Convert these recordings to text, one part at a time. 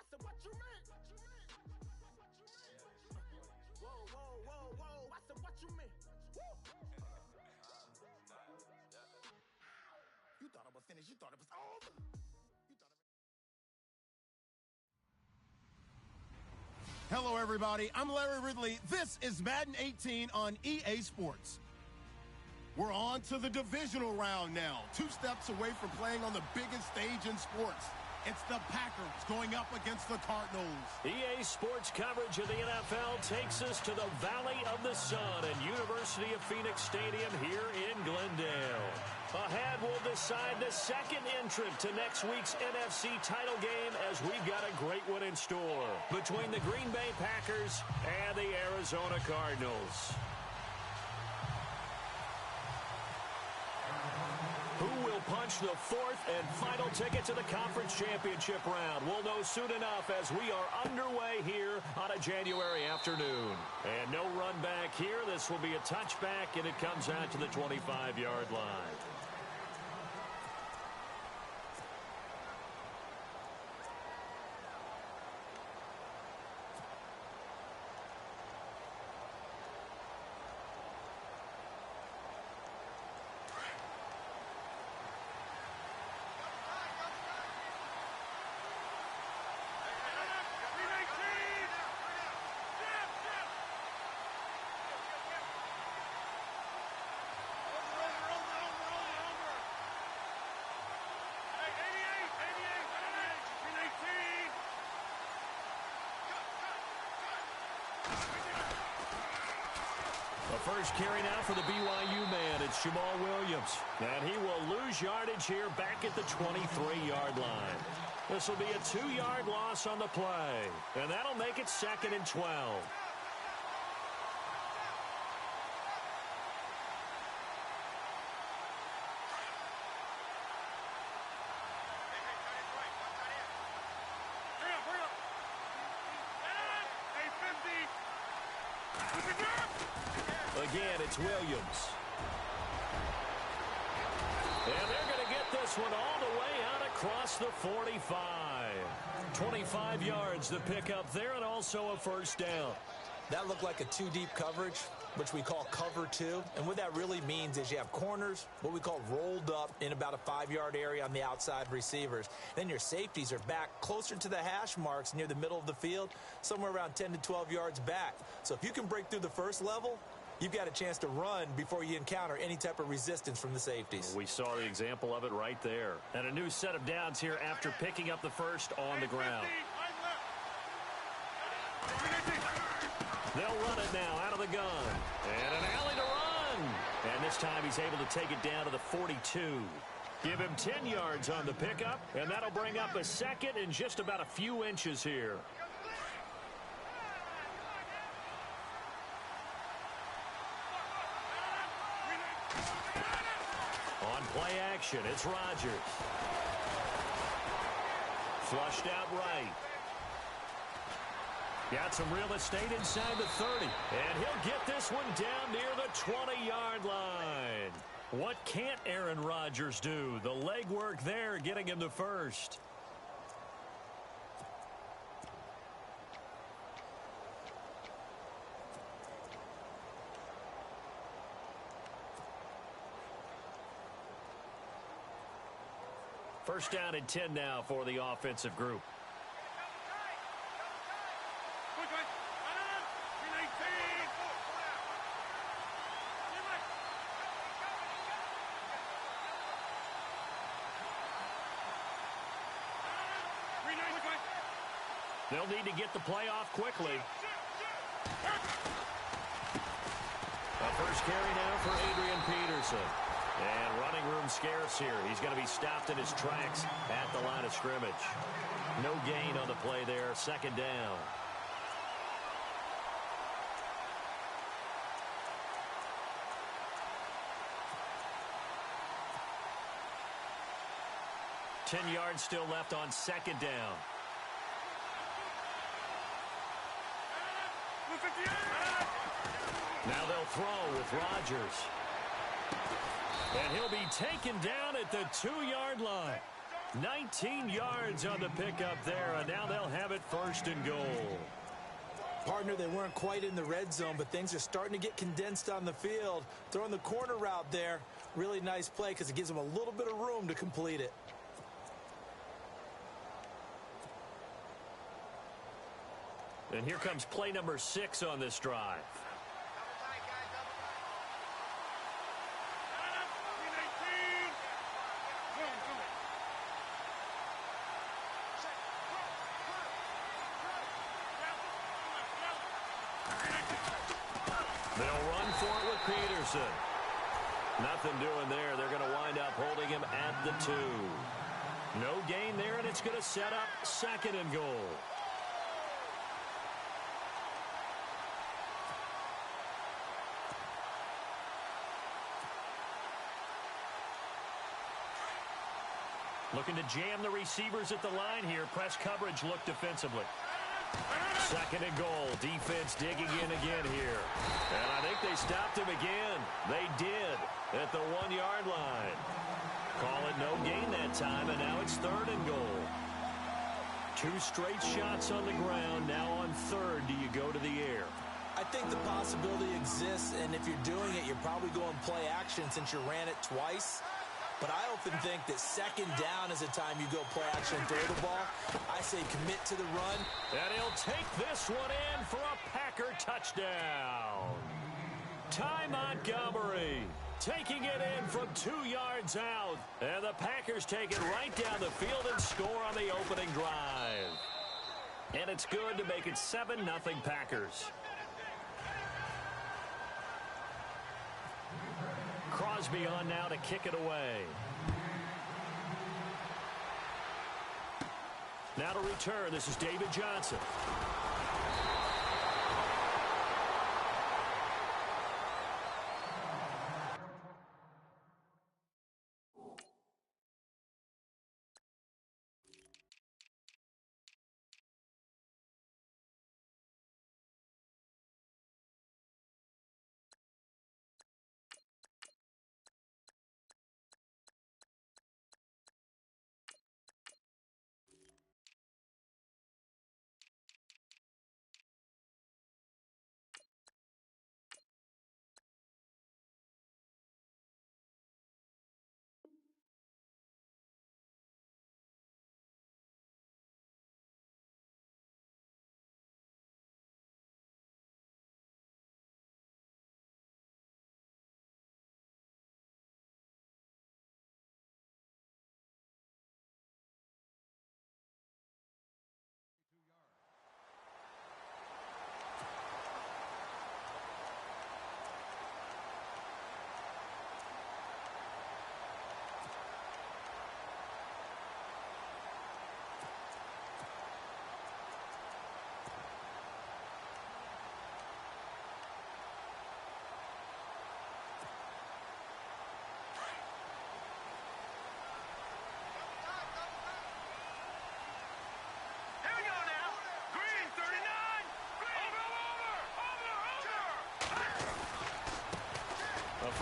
said, what you mean? Whoa. I said, what you mean? Woo. You thought it was finished. You thought it was over. Hello, everybody. I'm Larry Ridley. This is Madden 18 on EA Sports. We're on to the divisional round now. 2 steps away from playing on the biggest stage in sports. It's the Packers going up against the Cardinals. EA Sports coverage of the NFL takes us to the Valley of the Sun at University of Phoenix Stadium here in Glendale. Ahead, we'll decide the second entrant to next week's NFC title game as we've got a great one in store between the Green Bay Packers and the Arizona Cardinals. Who will punch the fourth and final ticket to the conference championship round? We'll know soon enough as we are underway here on a January afternoon. And no run back here. This will be a touchback, and it comes out to the 25-yard line. First carry now for the BYU man. It's Jamal Williams. And he will lose yardage here back at the 23-yard line. This will be a 2-yard loss on the play. And that'll make it 2nd and 12. Again, it's Williams. And they're going to get this one all the way out across the 45. 25 yards to pick up there, and also a first down. That looked like a 2-deep coverage, which we call cover 2. And what that really means is you have corners, what we call rolled up in about a 5-yard area on the outside receivers. Then your safeties are back closer to the hash marks near the middle of the field, somewhere around 10 to 12 yards back. So if you can break through the first level, you've got a chance to run before you encounter any type of resistance from the safeties. We saw the example of it right there. And a new set of downs here after picking up the first on the ground. They'll run it now out of the gun. And an alley to run. And this time he's able to take it down to the 42. Give him 10 yards on the pickup, and that'll bring up a second in just about a few inches here. On play action, it's Rodgers. Flushed out right. Got some real estate inside the 30. And he'll get this one down near the 20-yard line. What can't Aaron Rodgers do? The legwork there getting him to first. First down and 10 now for the offensive group. They'll need to get the play off quickly. A first carry now for Adrian Peterson. And running room scarce here. He's going to be stopped in his tracks at the line of scrimmage. No gain on the play there. Second down. Ten yards still left on second down. Now they'll throw with Rodgers. And he'll be taken down at the 2-yard line. 19 yards on the pickup there, and now they'll have it 1st and goal. Partner, they weren't quite in the red zone, but things are starting to get condensed on the field. Throwing the corner route there, really nice play because it gives them a little bit of room to complete it. And here comes play number 6 on this drive. They'll run for it with Peterson. Nothing doing there. They're going to wind up holding him at the 2. No gain there, and it's going to set up 2nd and goal. Looking to jam the receivers at the line here. Press coverage look defensively. 2nd and goal. Defense digging in again here. And I think they stopped him again. They did at the 1-yard line. Call it no gain that time, and now it's 3rd and goal. 2 straight shots on the ground. Now on 3rd, do you go to the air? I think the possibility exists, and if you're doing it, you're probably going play action since you ran it twice. But I often think that 2nd down is the time you go play action and throw the ball. I say commit to the run. And he'll take this one in for a Packer touchdown. Ty Montgomery taking it in from 2 yards out. And the Packers take it right down the field and score on the opening drive. And it's good to make it 7-0 Packers. Crosby on now to kick it away. Now to return, this is David Johnson.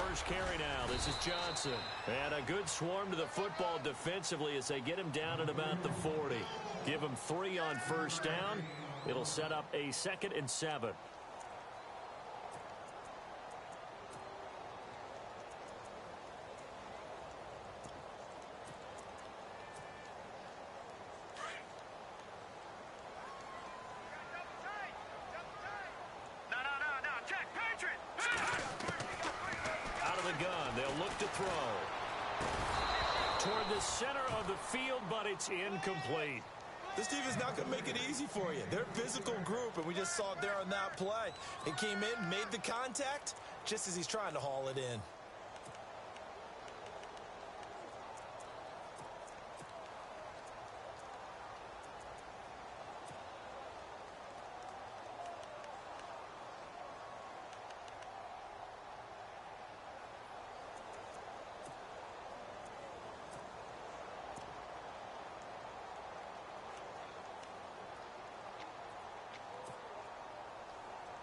First carry now. This is Johnson. And a good swarm to the football defensively as they get him down at about the 40. Give him 3 on 1st down. It'll set up a 2nd and 7. Center of the field, but it's incomplete. This team is not going to make it easy for you. They're a physical group, and we just saw it there on that play. It came in, made the contact, just as he's trying to haul it in.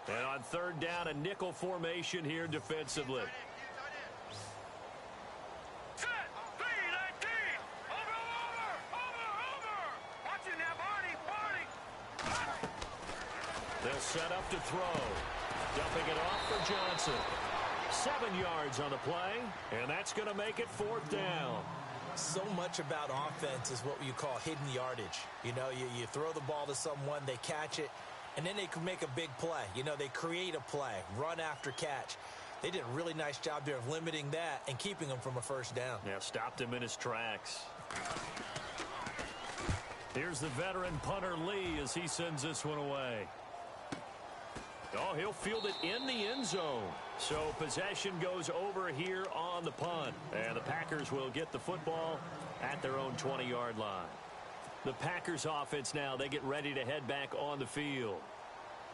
And on 3rd down, a nickel formation here defensively. They'll set up to throw. Dumping it off for Johnson. 7 yards on the play, and that's going to make it 4th down. So much about offense is what you call hidden yardage. You know, you throw the ball to someone, they catch it, and then they can make a big play. You know, they create a play, run after catch. They did a really nice job there of limiting that and keeping him from a first down. Yeah, stopped him in his tracks. Here's the veteran punter Lee as he sends this one away. Oh, he'll field it in the end zone. So possession goes over here on the punt. And the Packers will get the football at their own 20-yard line. The Packers offense now, they get ready to head back on the field.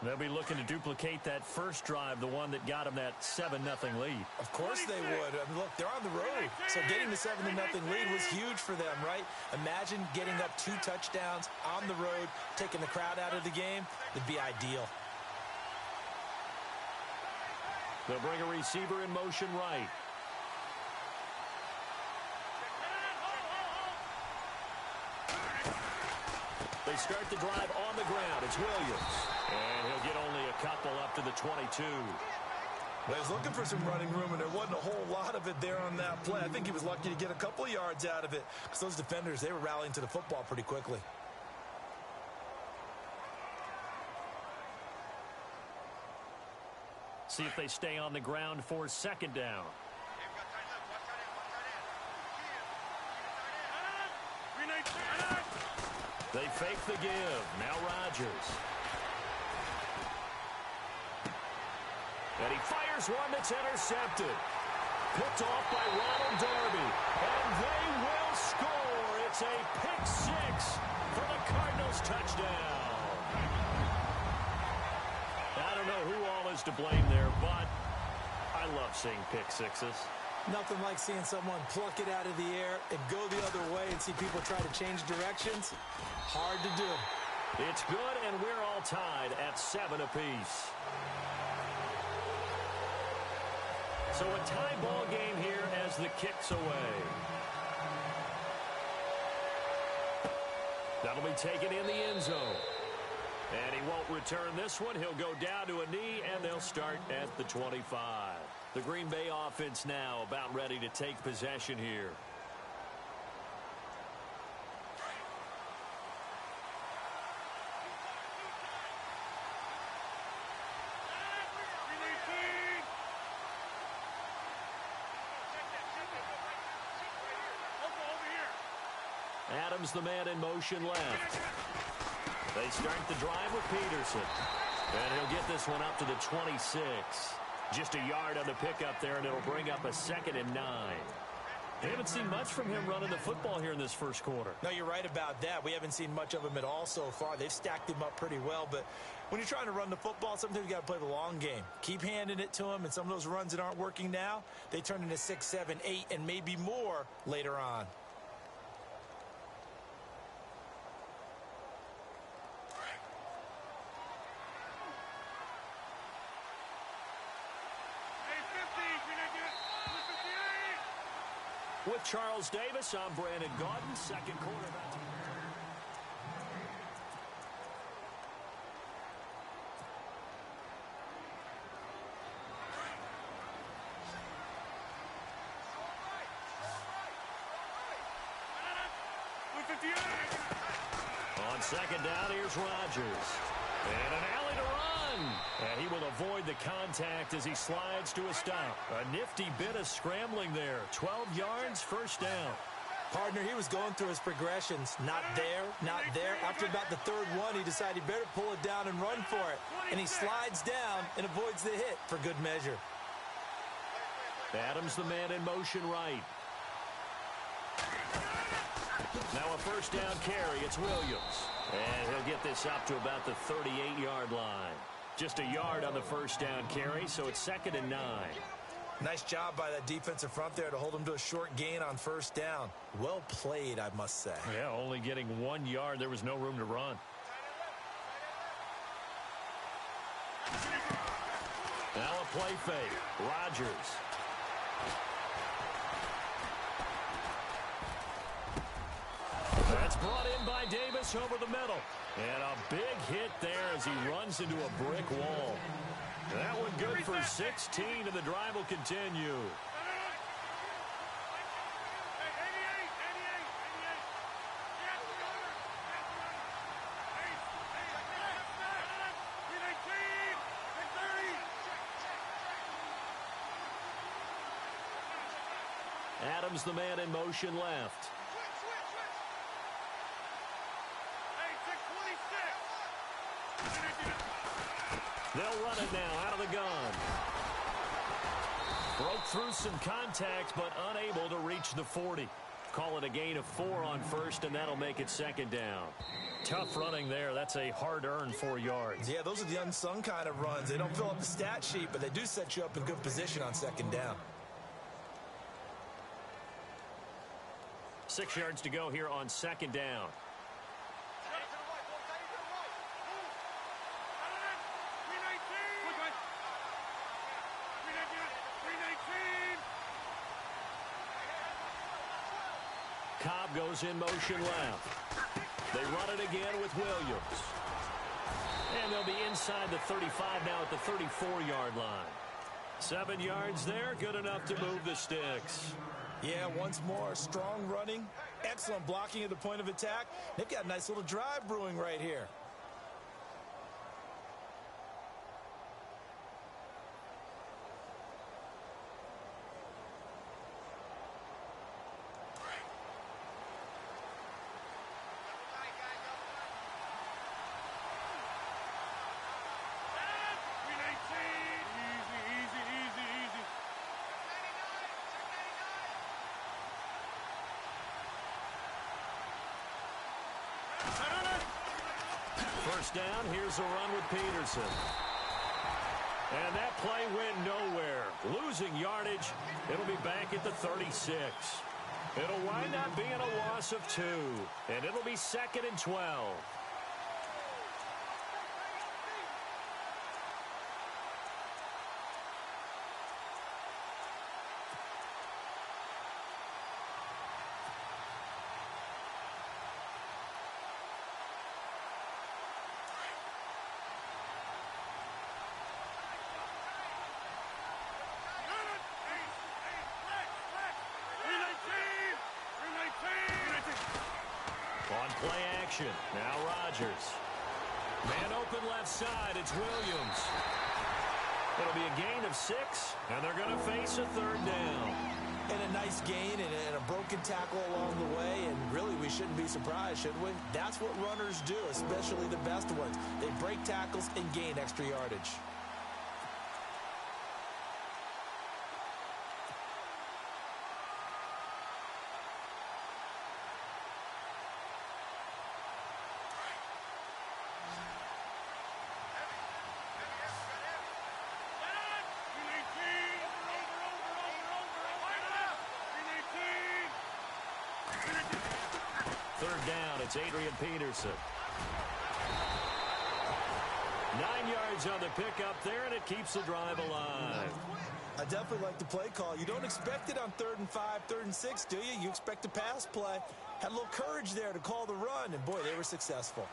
They'll be looking to duplicate that first drive, the one that got them that 7-0 lead. Of course they would. I mean, look, they're on the road. So getting the 7-0 lead was huge for them, right? Imagine getting up 2 touchdowns on the road, taking the crowd out of the game. It'd be ideal. They'll bring a receiver in motion right. They start the drive on the ground. It's Williams. And he'll get only a couple up to the 22. Well, he was looking for some running room, and there wasn't a whole lot of it there on that play. I think he was lucky to get a couple of yards out of it because those defenders, they were rallying to the football pretty quickly. See if they stay on the ground for 2nd down. They fake the give. Now Rodgers. And he fires one that's intercepted. Picked off by Ronald Darby. And they will score. It's a pick 6 for the Cardinals touchdown. I don't know who all is to blame there, but I love seeing pick 6s. Nothing like seeing someone pluck it out of the air and go the other way and see people try to change directions. Hard to do. It's good, and we're all tied at 7 apiece. So a tie ball game here as the kick's away. That'll be taken in the end zone. And he won't return this one. He'll go down to a knee, and they'll start at the 25. The Green Bay offense now about ready to take possession here. Adams, the man in motion left. They start the drive with Peterson. And he'll get this one up to the 26. Just a yard on the pickup there, and it'll bring up a 2nd and 9. They haven't seen much from him running the football here in this first quarter. No, you're right about that. We haven't seen much of him at all so far. They've stacked him up pretty well, but when you're trying to run the football, sometimes you got to play the long game. Keep handing it to him, and some of those runs that aren't working now, they turn into 6, 7, 8, and maybe more later on. With Charles Davis, I'm Brandon Gaudin. Second quarter. On 2nd down, here's Rodgers. And an alley to run. And he will avoid the contact as he slides to a stop. A nifty bit of scrambling there. 12 yards, 1st down. Partner, he was going through his progressions. Not there, not there. After about the 3rd one, he decided he better pull it down and run for it. And he slides down and avoids the hit for good measure. Adams, the man in motion right. Now a 1st down carry. It's Williams. And he'll get this up to about the 38-yard line. Just a yard on the 1st down carry, so it's 2nd and 9. Nice job by that defensive front there to hold him to a short gain on 1st down. Well played, I must say. Yeah, only getting 1 yard. There was no room to run. Now a play fake. Rodgers. That's brought in by Davis over the middle. And a big hit there as he runs into a brick wall. That one good for 16, and the drive will continue. Adams, the man in motion left. They'll run it now out of the gun. Broke through some contact, but unable to reach the 40. Call it a gain of 4 on first, and that'll make it second down. Tough running there. That's a hard-earned 4 yards. Yeah, those are the unsung kind of runs. They don't fill up the stat sheet, but they do set you up in good position on second down. 6 yards to go here on second down. Cobb goes in motion left. They run it again with Williams. And they'll be inside the 35 now at the 34-yard line. 7 yards there, good enough to move the sticks. Yeah, once more, strong running, excellent blocking at the point of attack. They've got a nice little drive brewing right here. First down, here's a run with Peterson. And that play went nowhere. Losing yardage, it'll be back at the 36. It'll wind up being a loss of 2, and it'll be 2nd and 12. On play action, now Rodgers. Man open left side, it's Williams. It'll be a gain of 6, and they're going to face a 3rd down. And a nice gain and a broken tackle along the way, and really we shouldn't be surprised, should we? That's what runners do, especially the best ones. They break tackles and gain extra yardage. Third down, it's Adrian Peterson. 9 yards on the pickup there, and it keeps the drive alive. I definitely like the play call. You don't expect it on 3rd and 5, 3rd and 6, do you? You expect a pass play. Had a little courage there to call the run, and boy, they were successful.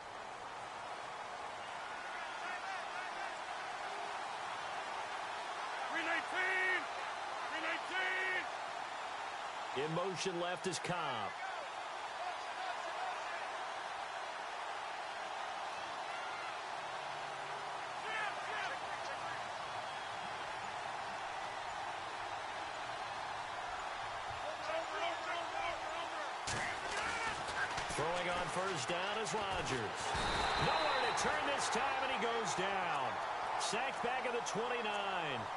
In motion left is Cobb. Throwing on first down is Rodgers. Nowhere to turn this time, and he goes down. Sacked back at the 29.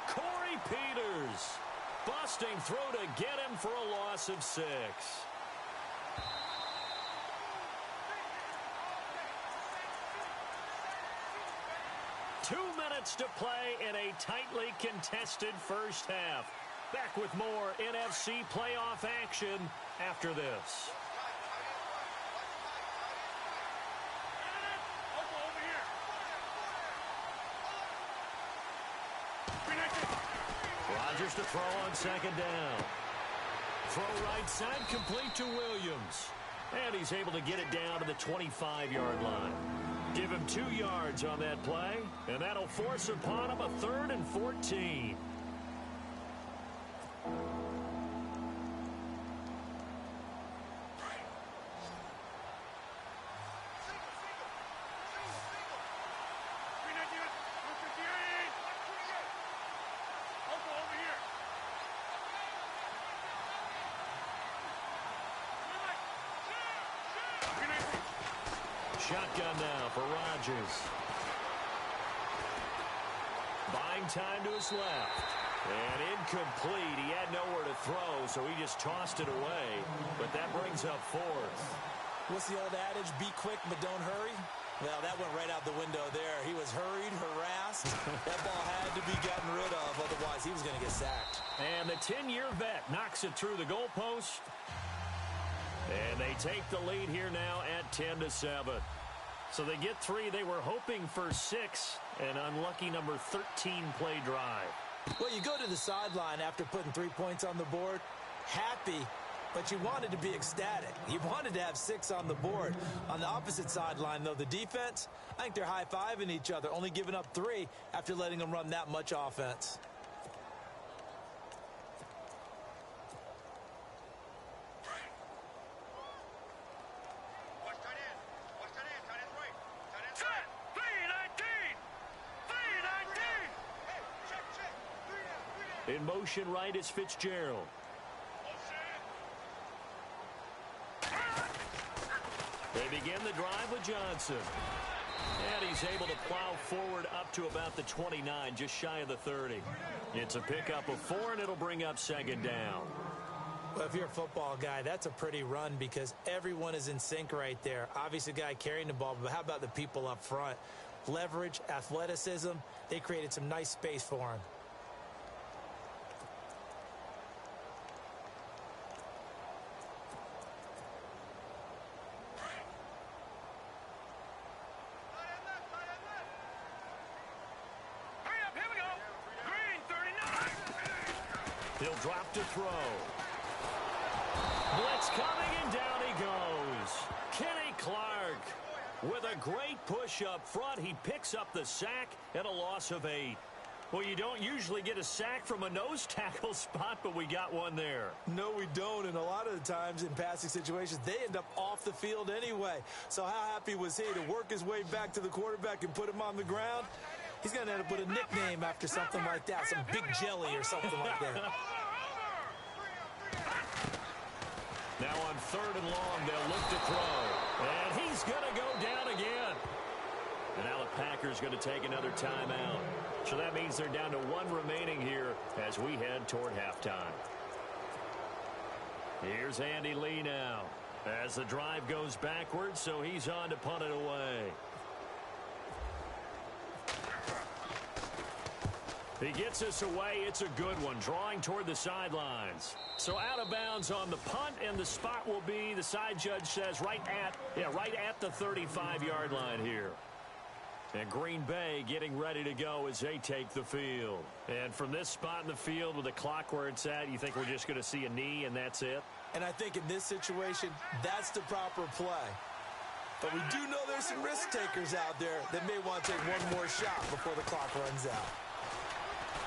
Corey Peters. Busting through to get him for a loss of 6. Two minutes to play in a tightly contested first half. Back with more NFC playoff action after this. Rodgers to throw on second down. Throw right side, complete to Williams. And he's able to get it down to the 25-yard line. Give him 2 yards on that play, and that'll force upon him a 3rd and 14. Shotgun now for Rodgers. Buying time to his left. And incomplete. He had nowhere to throw, so he just tossed it away. But that brings up 4th. What's the old adage? Be quick, but don't hurry. Well, that went right out the window there. He was hurried, harassed. That ball had to be gotten rid of. Otherwise, he was going to get sacked. And the 10-year vet knocks it through the goalpost. And they take the lead here now at 10-7. So they get 3. They were hoping for 6. An unlucky number 13 play drive. Well, you go to the sideline after putting 3 points on the board, happy, but you wanted to be ecstatic. You wanted to have 6 on the board. On the opposite sideline, though, the defense, I think they're high-fiving each other, only giving up 3 after letting them run that much offense. In motion right is Fitzgerald. They begin the drive with Johnson. And he's able to plow forward up to about the 29, just shy of the 30. It's a pickup of 4, and it'll bring up 2nd down. Well, if you're a football guy, that's a pretty run because everyone is in sync right there. Obviously, the guy carrying the ball, but how about the people up front? Leverage, athleticism, they created some nice space for him. He'll drop to throw. Blitz coming, and down he goes. Kenny Clark with a great push up front. He picks up the sack and a loss of 8. Well, you don't usually get a sack from a nose tackle spot, but we got one there. No, we don't, and a lot of the times in passing situations, they end up off the field anyway. So how happy was he to work his way back to the quarterback and put him on the ground? He's going to end up with a nickname after something like that, some Big Jelly or something like that. Now on 3rd and long, they'll look to throw. And he's going to go down again. And now the Packers going to take another timeout. So that means they're down to 1 remaining here as we head toward halftime. Here's Andy Lee now as the drive goes backwards, so he's on to punt it away. He gets us away. It's a good one, drawing toward the sidelines. So out of bounds on the punt, and the spot will be, the side judge says, right at the 35-yard line here. And Green Bay getting ready to go as they take the field. And from this spot in the field with the clock where it's at, you think we're just going to see a knee and that's it? And I think in this situation, that's the proper play. But we do know there's some risk takers out there that may want to take one more shot before the clock runs out.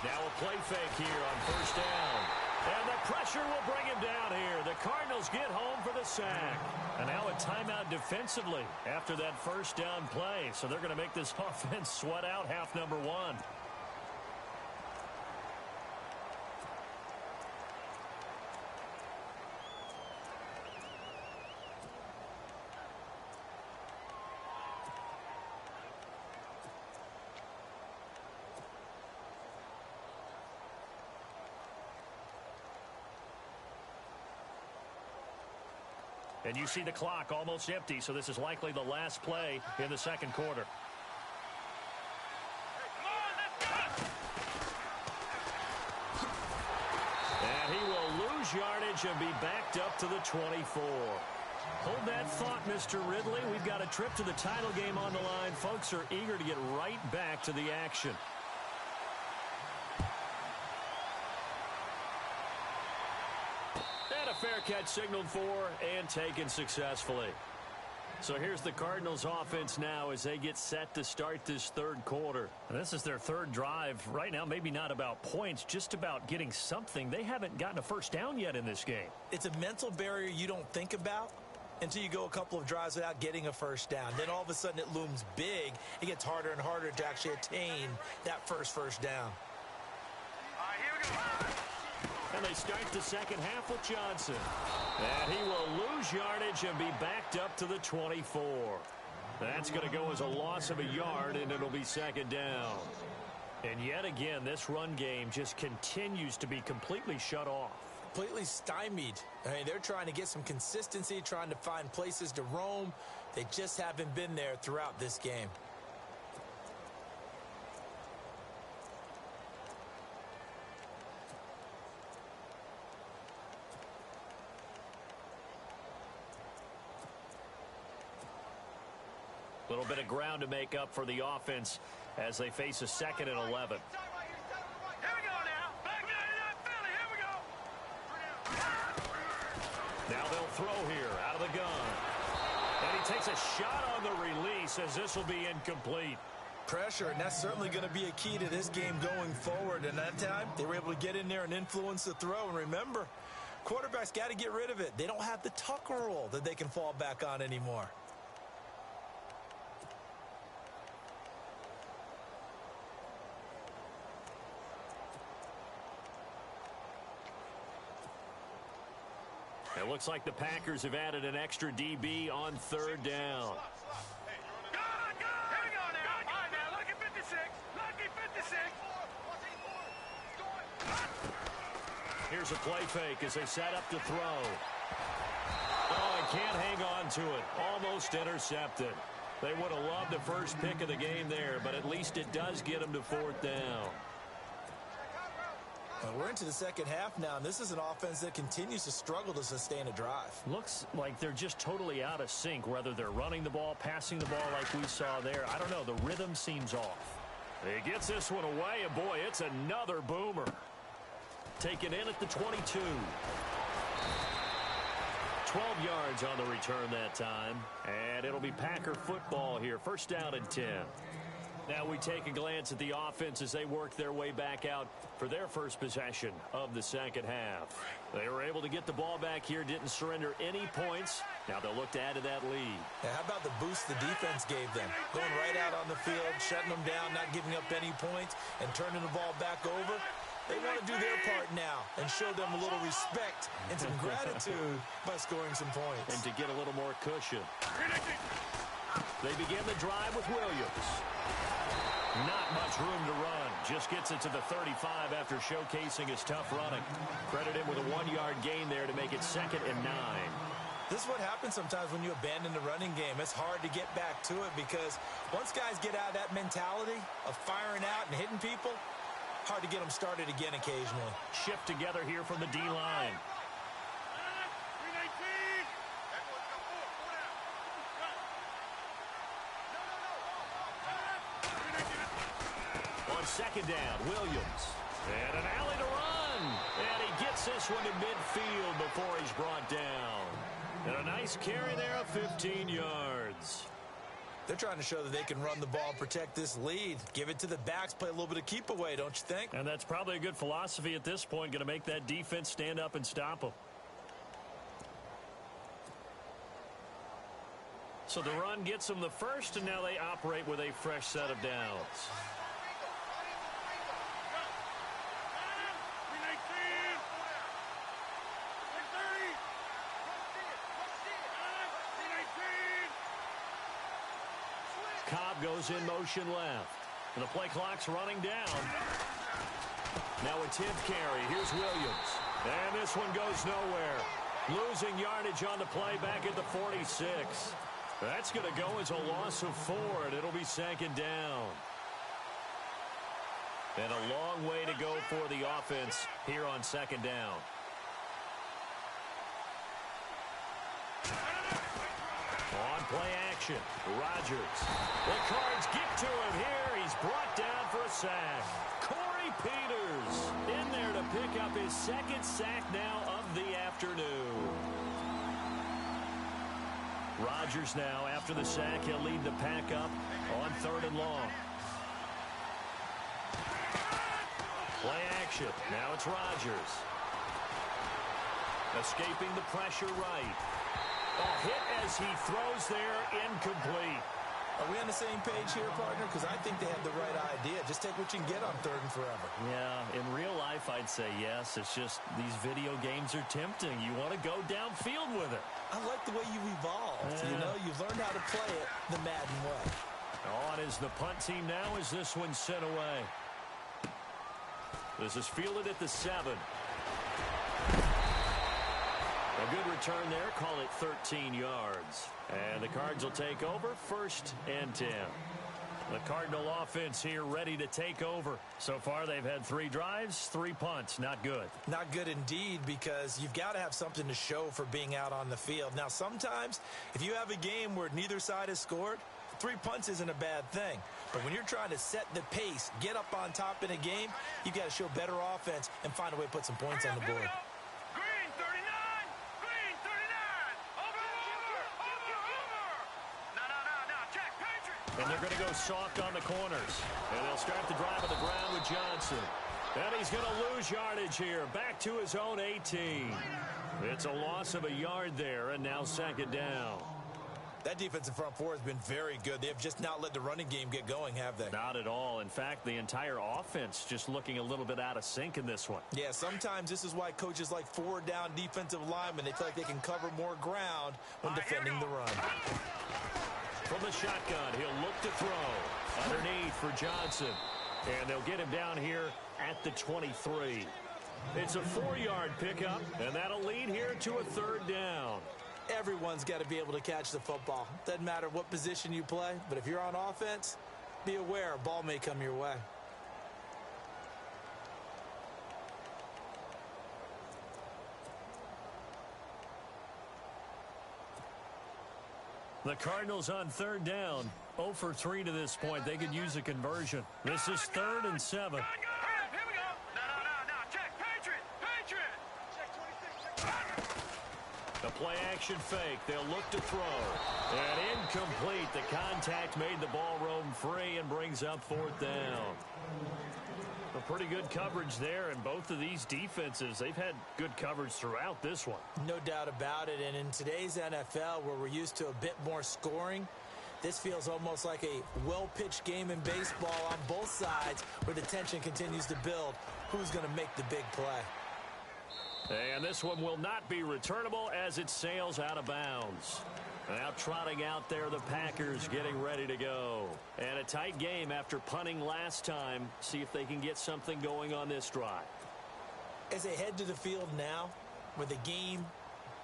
Now a play fake here on 1st down. And the pressure will bring him down here. The Cardinals get home for the sack. And now a timeout defensively after that 1st down play. So they're going to make this offense sweat out half number 1. And you see the clock almost empty, so this is likely the last play in the 2nd quarter. And he will lose yardage and be backed up to the 24. Hold that thought, Mr. Ridley. We've got a trip to the title game on the line. Folks are eager to get right back to the action. Fair catch signaled for and taken successfully. So here's the Cardinals offense now as they get set to start this third quarter. And this is their third drive. Right now, maybe not about points, just about getting something. They haven't gotten a first down yet in this game. It's a mental barrier you don't think about until you go a couple of drives without getting a first down. Then all of a sudden it looms big. It gets harder and harder to actually attain that first down. All right, here we go. And they start the second half with Johnson. And he will lose yardage and be backed up to the 24. That's going to go as a loss of a yard, and it'll be second down. And yet again, this run game just continues to be completely shut off. Completely stymied. I mean, they're trying to get some consistency, trying to find places to roam. They just haven't been there throughout this game. A little bit of ground to make up for the offense as they face a second and 11. Here we go now. Back in that Philly. Here we go. Now they'll throw here out of the gun. And he takes a shot on the release as this will be incomplete. Pressure, and that's certainly going to be a key to this game going forward. And that time, they were able to get in there and influence the throw. And remember, quarterbacks got to get rid of it. They don't have the tuck rule that they can fall back on anymore. It looks like the Packers have added an extra DB on third down. Good. Here we go now. All right, now, lucky 56. Lucky 56. Here's a play fake as they set up to throw. Oh, he can't hang on to it. Almost intercepted. They would have loved the first pick of the game there, but at least it does get them to fourth down. Well, we're into the second half now, and this is an offense that continues to struggle to sustain a drive. Looks like they're just totally out of sync, whether they're running the ball, passing the ball like we saw there. I don't know. The rhythm seems off. He gets this one away, and boy, it's another boomer. Taken in at the 22. 12 yards on the return that time, and it'll be Packer football here. First down and 10. Now we take a glance at the offense as they work their way back out for their first possession of the second half. They were able to get the ball back here, didn't surrender any points. Now they'll look to add to that lead. Yeah, how about the boost the defense gave them? Going right out on the field, shutting them down, not giving up any points, and turning the ball back over. They want to do their part now and show them a little respect and some gratitude by scoring some points. And to get a little more cushion. They begin the drive with Williams. Not much room to run. Just gets it to the 35 after showcasing his tough running. Credit him with a 1-yard gain there to make it second and 9. This is what happens sometimes when you abandon the running game. It's hard to get back to it because once guys get out of that mentality of firing out and hitting people, hard to get them started again occasionally. Shift together here from the D-line. On second down, Williams. And an alley to run. And he gets this one to midfield before he's brought down. And a nice carry there of 15 yards. They're trying to show that they can run the ball, protect this lead. Give it to the backs, play a little bit of keep away, don't you think? And that's probably a good philosophy at this point, going to make that defense stand up and stop them. So the run gets them the first, and now they operate with a fresh set of downs. Cobb goes in motion left. And the play clock's running down. Now a 10th carry. Here's Williams. And this one goes nowhere. Losing yardage on the play back at the 46. That's going to go as a loss of 4, and it'll be second down. And a long way to go for the offense here on second down. On play action, Rodgers. The Cards get to him here. He's brought down for a sack. Corey Peters in there to pick up his second sack now of the afternoon. Rodgers now, after the sack, he'll lead the pack up on 3rd and long. Play action. Now it's Rodgers. Escaping the pressure right. A hit as he throws there, incomplete. Are we on the same page here, partner? Because I think they have the right idea. Just take what you can get on 3rd and forever. Yeah, in real life, I'd say yes. It's just these video games are tempting. You want to go downfield with it. I like the way you've evolved. Yeah. You know, you've learned how to play it the Madden way. On is the punt team now as this one's sent away. This is fielded at the 7. A good return there. Call it 13 yards. And the Cards will take over 1st and 10. The Cardinal offense here ready to take over. So far, they've had 3 drives, 3 punts. Not good. Not good indeed, because you've got to have something to show for being out on the field. Now, sometimes, if you have a game where neither side has scored, 3 punts isn't a bad thing. But when you're trying to set the pace, get up on top in a game, you've got to show better offense and find a way to put some points on the board. Green 39! Green 39! Over! No, check, Patriot! And they're going to go soft on the corners. And they'll start the drive on the ground with Johnson. And he's going to lose yardage here. Back to his own 18. It's a loss of a yard there, and now 2nd down. That defensive front four has been very good. They have just not let the running game get going, have they? Not at all. In fact, the entire offense just looking a little bit out of sync in this one. Yeah, sometimes this is why coaches like 4-down defensive linemen, they feel like they can cover more ground when defending the run. From the shotgun, he'll look to throw. Underneath for Johnson. And they'll get him down here at the 23. It's a 4-yard pickup, and that'll lead here to a 3rd down. Everyone's got to be able to catch the football. Doesn't matter what position you play, but if you're on offense, be aware a ball may come your way. The Cardinals on 3rd down. 0 for 3 to this point. They could use a conversion. This is 3rd and 7. Here we go. No. Check, Patriot! Check 26. The play action fake. They'll look to throw. And incomplete. The contact made the ball roam free and brings up 4th down. A pretty good coverage there, and both of these defenses, they've had good coverage throughout this one. No doubt about it, and in today's NFL, where we're used to a bit more scoring, this feels almost like a well-pitched game in baseball on both sides, where the tension continues to build. Who's going to make the big play? And this one will not be returnable as it sails out of bounds. Now trotting out there, the Packers getting ready to go. And a tight game after punting last time. See if they can get something going on this drive. As they head to the field now, with the game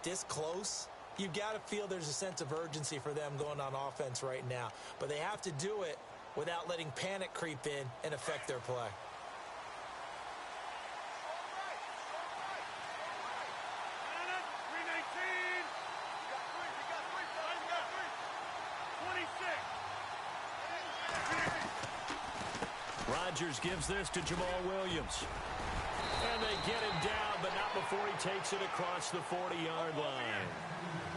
this close, you've got to feel there's a sense of urgency for them going on offense right now. But they have to do it without letting panic creep in and affect their play. Rodgers gives this to Jamal Williams. And they get him down, but not before he takes it across the 40-yard line.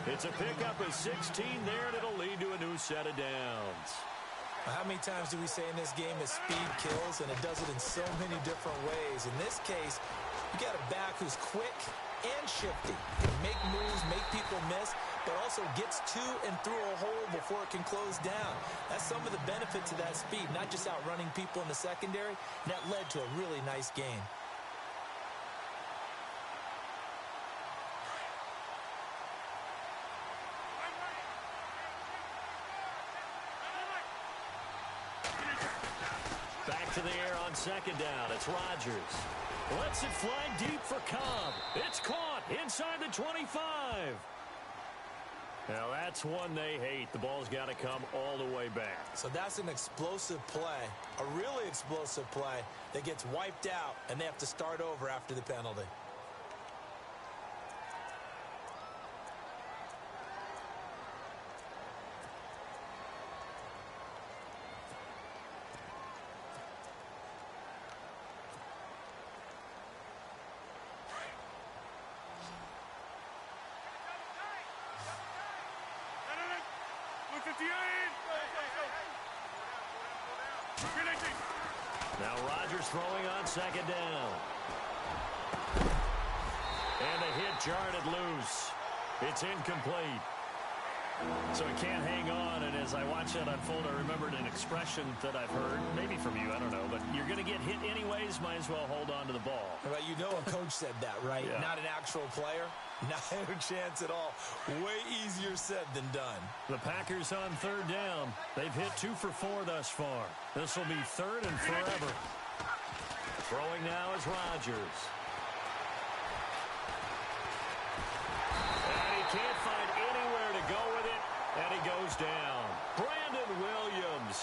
It's a pickup of 16 there, and it'll lead to a new set of downs. How many times do we say in this game that speed kills, and it does it in so many different ways? In this case, you got a back who's quick and shifty, can make moves, make people miss, but also gets to and through a hole before it can close down. That's some of the benefits of that speed, not just outrunning people in the secondary. And that led to a really nice game. Back to the air on 2nd down. It's Rodgers. Lets it fly deep for Cobb. It's caught inside the 25. Now that's one they hate. The ball's got to come all the way back. So that's an explosive play, a really explosive play that gets wiped out, and they have to start over after the penalty. Now Rodgers throwing on second down. And the hit jarred it loose. It's incomplete. So he can't hang on, and as I watch that unfold, I remembered an expression that I've heard, maybe from you, I don't know, but you're going to get hit anyways, might as well hold on to the ball. Well, you know a coach said that, right? Yeah. Not an actual player. Not a chance at all. Way easier said than done. The Packers on third down. They've hit 2 for 4 thus far. This will be third and forever. Throwing now is Rodgers. And he can't find anywhere to go with it, and he goes down. Brandon Williams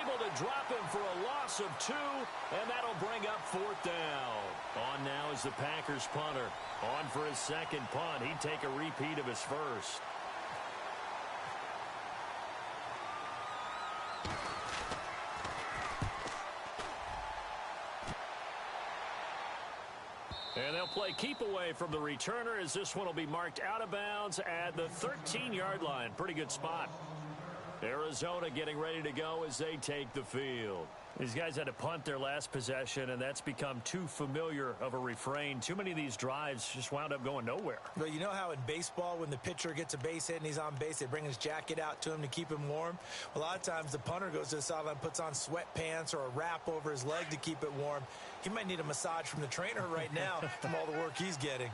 able to drop him for a loss of 2, and that'll bring up fourth down. On now is the Packers punter. On for his second punt. He'd take a repeat of his first. And they'll play keep away from the returner as this one will be marked out of bounds at the 13-yard line. Pretty good spot. Arizona getting ready to go as they take the field. These guys had to punt their last possession, and that's become too familiar of a refrain. Too many of these drives just wound up going nowhere. But you know how in baseball, when the pitcher gets a base hit and he's on base, they bring his jacket out to him to keep him warm? A lot of times the punter goes to the sideline, puts on sweatpants or a wrap over his leg to keep it warm. He might need a massage from the trainer right now from all the work he's getting.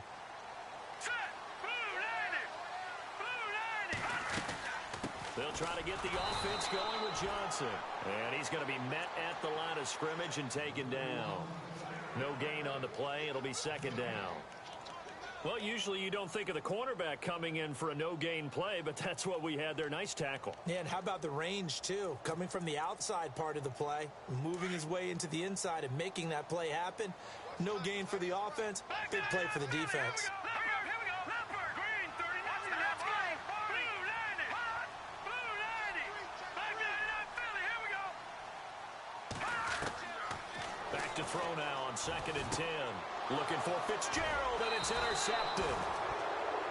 They'll try to get the offense going with Johnson. And he's going to be met at the line of scrimmage and taken down. No gain on the play. It'll be second down. Well, usually you don't think of the cornerback coming in for a no-gain play, but that's what we had there. Nice tackle. Yeah, and how about the range, too? Coming from the outside part of the play, moving his way into the inside and making that play happen. No gain for the offense, big play for the defense. Back to throw now on 2nd and 10. Looking for Fitzgerald, and it's intercepted.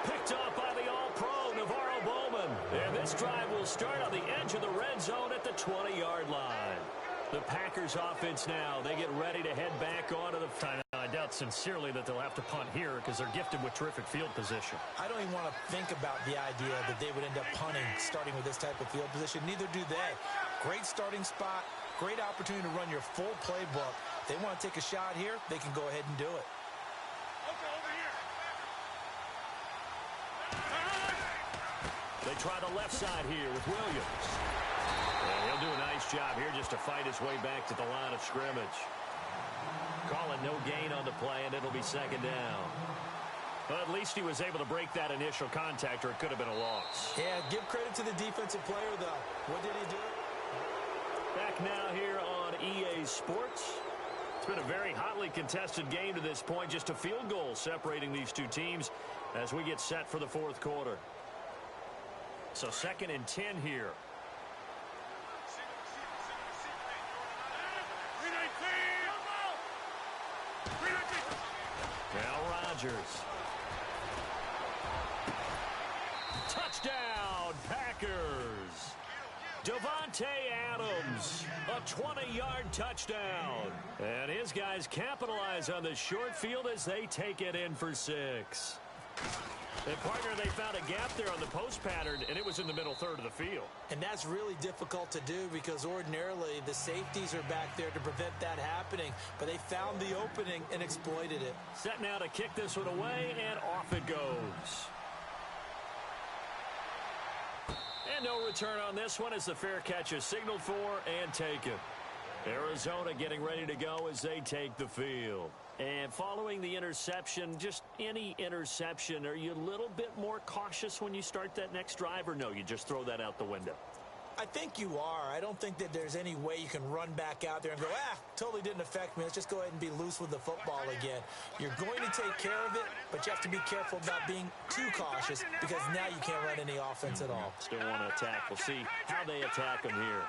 Picked off by the All-Pro, Navarro Bowman. And this drive will start on the edge of the red zone at the 20-yard line. The Packers offense now, they get ready to head back onto the time. I doubt sincerely that they'll have to punt here because they're gifted with terrific field position. I don't even want to think about the idea that they would end up punting starting with this type of field position. Neither do they. Great starting spot, great opportunity to run your full playbook. If they want to take a shot here, they can go ahead and do it. They try the left side here with Williams. And he'll do a nice job here just to fight his way back to the line of scrimmage. Calling no gain on the play, and it'll be second down. But at least he was able to break that initial contact, or it could have been a loss. Yeah, give credit to the defensive player, though. What did he do? Back now here on EA Sports. It's been a very hotly contested game to this point. Just a field goal separating these two teams as we get set for the fourth quarter. So 2nd and 10 here. Now Rodgers. Touchdown, Packers. Devontae Adams, a 20-yard touchdown. And his guys capitalize on the short field as they take it in for 6. And, partner, they found a gap there on the post pattern, and it was in the middle third of the field. And that's really difficult to do because ordinarily the safeties are back there to prevent that happening. But they found the opening and exploited it. Set now to kick this one away, and off it goes. And no return on this one as the fair catch is signaled for and taken. Arizona getting ready to go as they take the field. And following the interception, just any interception, are you a little bit more cautious when you start that next drive, or no, you just throw that out the window? I think you are. I don't think that there's any way you can run back out there and go, totally didn't affect me. Let's just go ahead and be loose with the football again. You're going to take care of it, but you have to be careful about being too cautious because now you can't run any offense at all. Still want to attack. We'll see how they attack them here.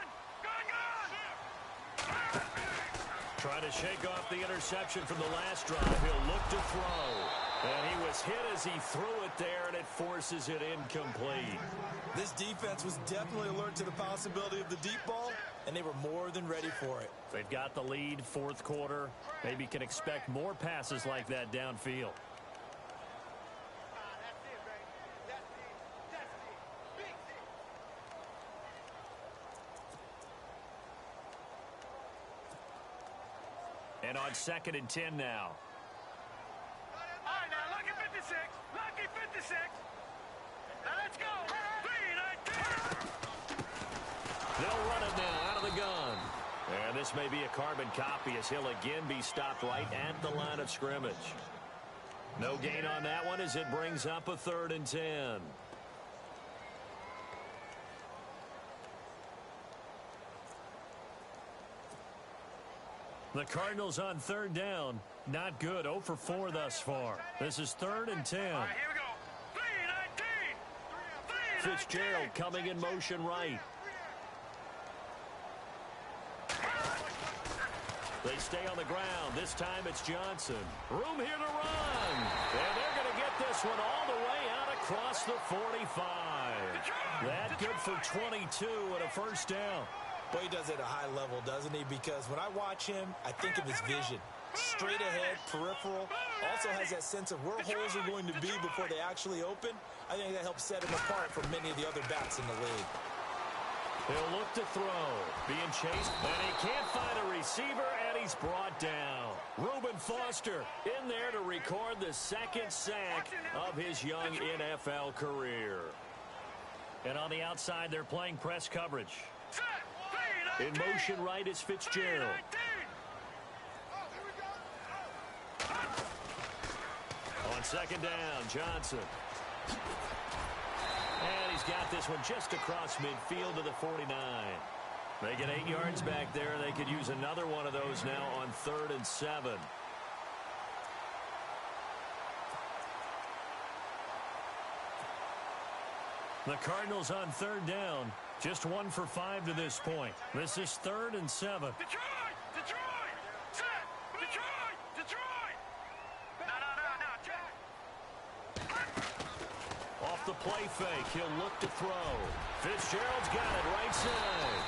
Trying to shake off the interception from the last drive. He'll look to throw. And he was hit as he threw it there, and it forces it incomplete. This defense was definitely alert to the possibility of the deep ball, and they were more than ready for it. They've got the lead, fourth quarter. Maybe can expect more passes like that downfield. And on 2nd and 10 now. All right, now, lucky 56. Lucky 56. Now, let's go. 3-19. They'll run it now out of the gun. And this may be a carbon copy as he'll again be stopped right at the line of scrimmage. No gain on that one as it brings up a 3rd and 10. The Cardinals on 3rd down. Not good. 0 for 4 thus far. This is 3rd and 10. All right, here we go. 3-19. Fitzgerald coming in motion right. They stay on the ground. This time it's Johnson. Room here to run. And they're going to get this one all the way out across the 45. That good for 22 and a first down. But he does it at a high level, doesn't he? Because when I watch him, I think of his vision. Straight ahead, peripheral. Also has that sense of where holes are going to be before they actually open. I think that helps set him apart from many of the other backs in the league. He'll look to throw. Being chased, and he can't find a receiver, and he's brought down. Reuben Foster in there to record the 2nd sack of his young NFL career. And on the outside, they're playing press coverage. In motion right is Fitzgerald. On 2nd down, Johnson. And he's got this one just across midfield to the 49. They get 8 yards back there. They could use another one of those now on 3rd and 7. The Cardinals on 3rd down. Just 1 for 5 to this point. This is 3rd and 7. Detroit! Detroit! Set! Detroit! Detroit! No, Jack. Off the play fake, he'll look to throw. Fitzgerald's got it right side.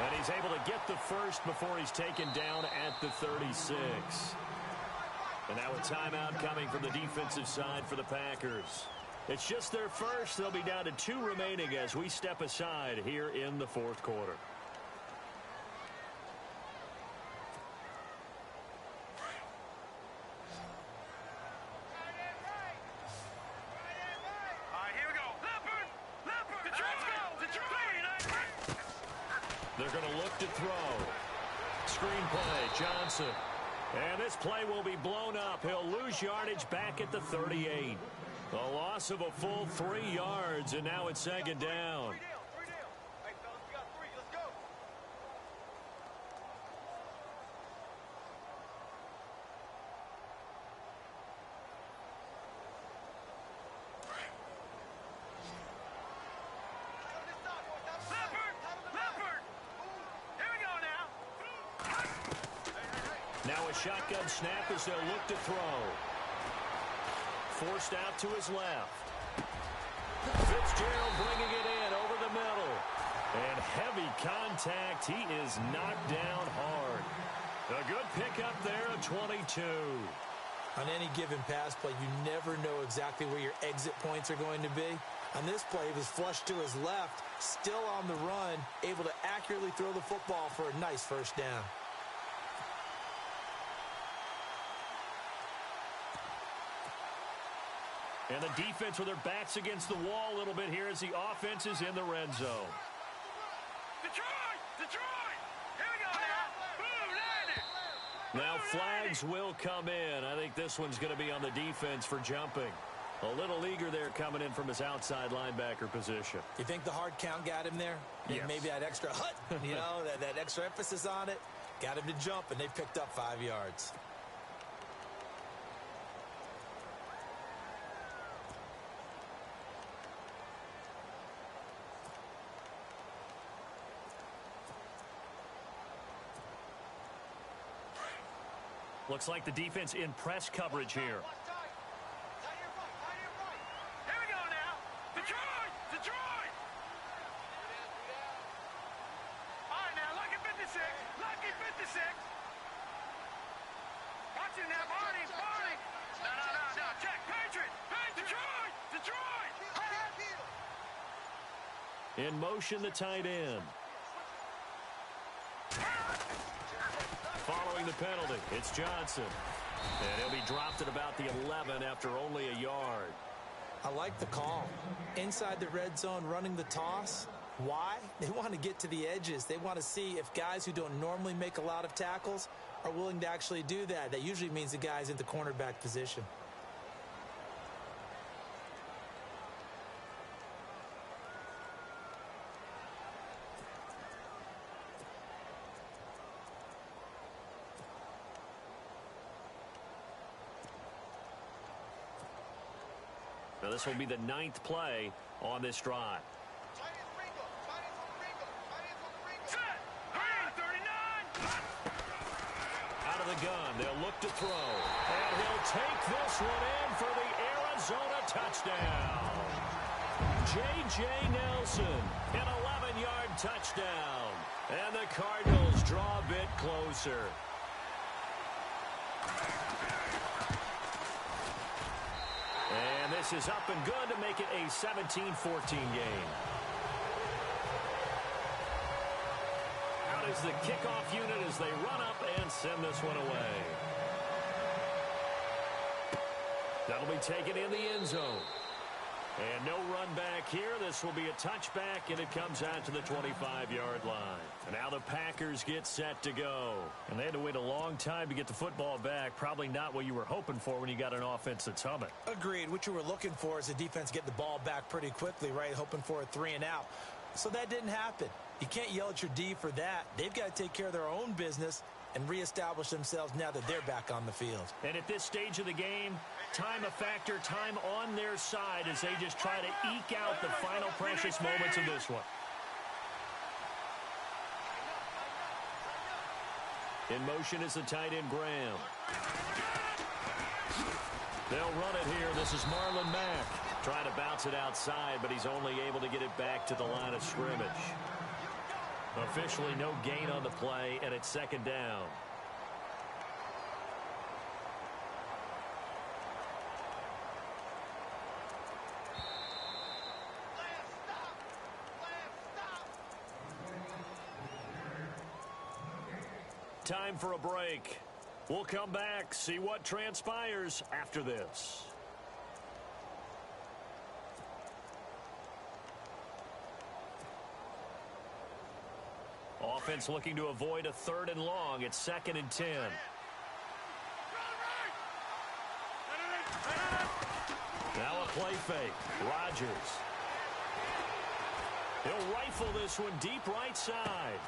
And he's able to get the first before he's taken down at the 36. And now a timeout coming from the defensive side for the Packers. It's just their first. They'll be down to 2 remaining as we step aside here in the 4th quarter. All right, here we go. Leopard! Detroit! They're going to look to throw. Screenplay, Johnson. And this play will be blown up. He'll lose yardage back at the 38. A loss of a full 3 yards, and now it's 2nd down. Now a shotgun snap as they'll look to throw. Forced out to his left. Fitzgerald bringing it in over the middle. And heavy contact. He is knocked down hard. A good pickup there of 22. On any given pass play, you never know exactly where your exit points are going to be. On this play, he was flushed to his left, still on the run, able to accurately throw the football for a nice first down. And the defense with their backs against the wall a little bit here as the offense is in the red zone. Detroit! Detroit! Here we go now. Boom, landed. Now flags will come in. I think this one's going to be on the defense for jumping. A little eager there coming in from his outside linebacker position. You think the hard count got him there? Yes. Maybe that extra hut, that extra emphasis on it, got him to jump, and they picked up 5 yards. Looks like the defense in press coverage here. Detroit! Detroit! All right, now, lucky 56. Lucky 56. Watch it now, Barney. Barney. No. Check. Patriot. Detroit! Detroit! In motion, the tight end. Following the penalty, it's Johnson. And he'll be dropped at about the 11 after only a yard. I like the call. Inside the red zone, running the toss. Why? They want to get to the edges. They want to see if guys who don't normally make a lot of tackles are willing to actually do that. That usually means the guy's in the cornerback position. Now this will be the 9th play on this drive. Set. Green, 39. Out of the gun, they'll look to throw. And he'll take this one in for the Arizona touchdown. J.J. Nelson, an 11-yard touchdown. And the Cardinals draw a bit closer. And this is up and good to make it a 17-14 game. Out is the kickoff unit as they run up and send this one away. That'll be taken in the end zone. And no run back here. This will be a touchback, and it comes out to the 25-yard line. And now the Packers get set to go. And they had to wait a long time to get the football back. Probably not what you were hoping for when you got an offense that's humming. Agreed. What you were looking for is the defense get the ball back pretty quickly, right? Hoping for a 3 and out. So that didn't happen. You can't yell at your D for that. They've got to take care of their own business and reestablish themselves now that they're back on the field. And at this stage of the game, time a factor, time on their side as they just try to eke out the final precious moments of this one. In motion is the tight end, Graham. They'll run it here. This is Marlon Mack. Trying to bounce it outside, but he's only able to get it back to the line of scrimmage. Officially no gain on the play, and it's second down. Time for a break. We'll come back, see what transpires after this. Offense looking to avoid a 3rd and long. It's 2nd and 10. Now a play fake. Rodgers. He'll rifle this one deep right side.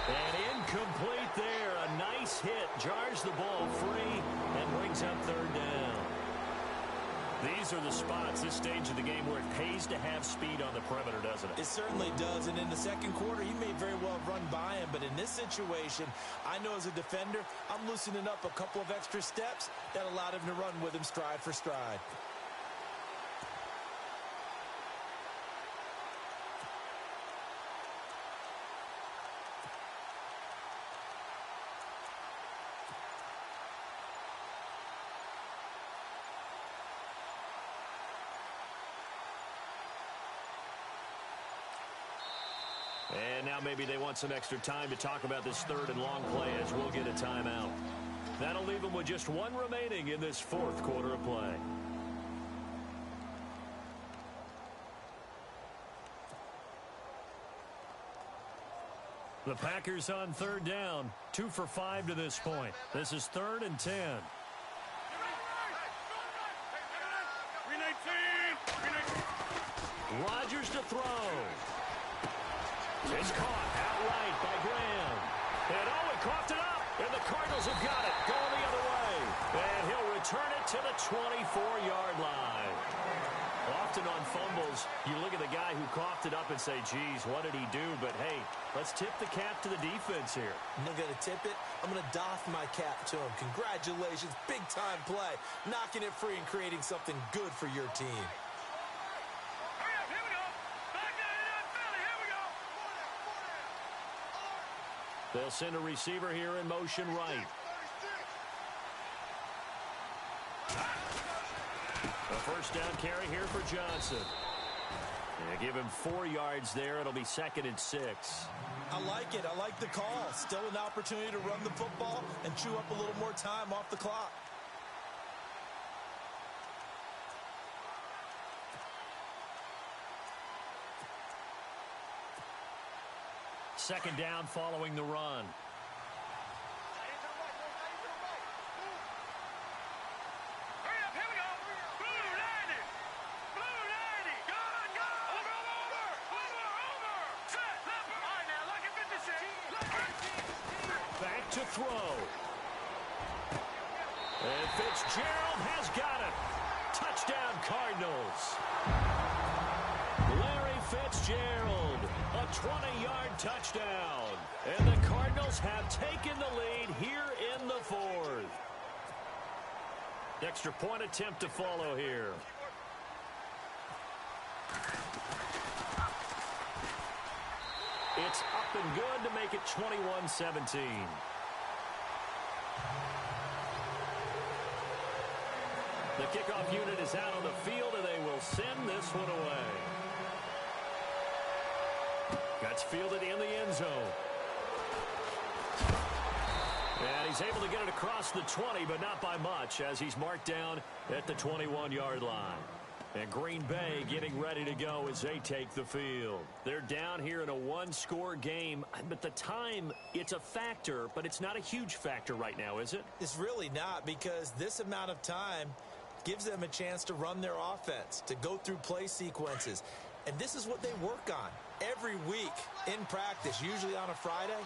And incomplete there. A nice hit. Jars the ball free and brings up 3rd down. These are the spots, this stage of the game, where it pays to have speed on the perimeter, doesn't it? It certainly does, and in the second quarter, he may very well run by him, but in this situation, I know as a defender, I'm loosening up a couple of extra steps that allowed him to run with him stride for stride. And now maybe they want some extra time to talk about this 3rd and long play as we'll get a timeout. That'll leave them with just 1 remaining in this 4th quarter of play. The Packers on 3rd down, 2 for 5 to this point. This is 3rd and 10. Rodgers to throw. It's caught outright by Graham. And he coughed it up. And the Cardinals have got it. Going the other way. And he'll return it to the 24-yard line. Often on fumbles, you look at the guy who coughed it up and say, geez, what did he do? But, hey, let's tip the cap to the defense here. I'm not going to tip it. I'm going to doff my cap to him. Congratulations. Big-time play. Knocking it free and creating something good for your team. They'll send a receiver here in motion right. A first down carry here for Johnson. And give him 4 yards there. It'll be 2nd and 6. I like it. I like the call. Still an opportunity to run the football and chew up a little more time off the clock. Second down following the run. Back to throw. And Fitzgerald has got it. Touchdown, Cardinals. Larry Fitzgerald, a 20-yard touchdown. And the Cardinals have taken the lead here in the 4th. Extra point attempt to follow here. It's up and good to make it 21-17. The kickoff unit is out on the field, and they will send this one away. That's fielded in the end zone. And he's able to get it across the 20, but not by much, as he's marked down at the 21-yard line. And Green Bay getting ready to go as they take the field. They're down here in a one-score game, but the time, it's a factor, but it's not a huge factor right now, is it? It's really not, because this amount of time gives them a chance to run their offense, to go through play sequences. And this is what they work on every week in practice, usually on a Friday.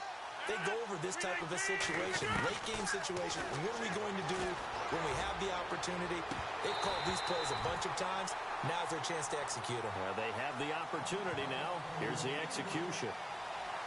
They go over this type of a situation, late game situation. What are we going to do when we have the opportunity? They've called these plays a bunch of times. Now's their chance to execute them. They have the opportunity now. Here's the execution.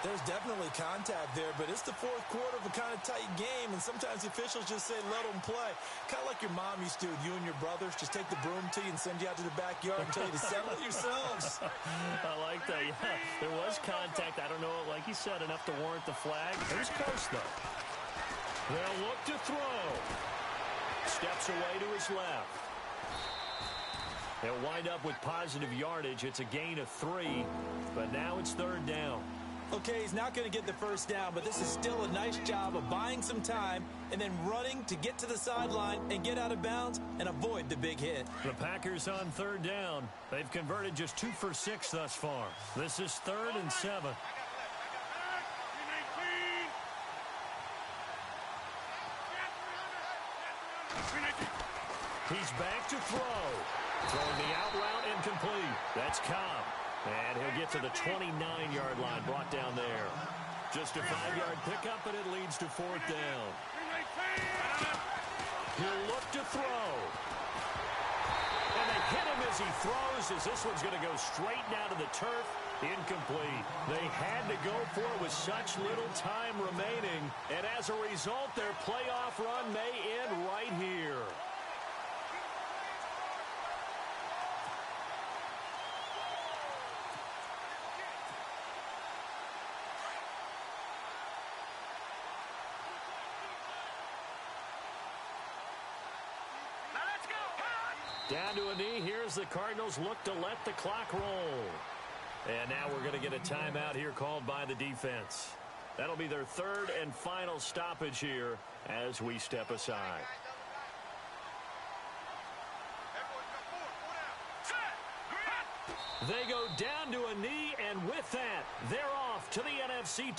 There's definitely contact there, but it's the 4th quarter of a kind of tight game, and sometimes the officials just say, let them play. Kind of like your mom used to with you and your brothers. Just take the broom to you and send you out to the backyard and tell you to settle it yourselves. I like that. Yeah, there was contact. I don't know, like you said, enough to warrant the flag. It was close, though. They'll look to throw. Steps away to his left. They'll wind up with positive yardage. It's a gain of 3, but now it's 3rd down. Okay, he's not going to get the first down, but this is still a nice job of buying some time and then running to get to the sideline and get out of bounds and avoid the big hit. The Packers on 3rd down. They've converted just 2 for 6 thus far. This is 3rd and 7. He's back to throw. Throwing the out route incomplete. That's Cobb. And he'll get to the 29-yard line, brought down there. Just a 5-yard pickup, and it leads to 4th down. He'll look to throw. And they hit him as he throws, as this one's going to go straight down to the turf. Incomplete. They had to go for it with such little time remaining. And as a result, their playoff run may end right here. Down to a knee. Here's the Cardinals look to let the clock roll. And now we're going to get a timeout here called by the defense. That'll be their 3rd and final stoppage here as we step aside. They go down to a knee, and with that, they're off to the NFC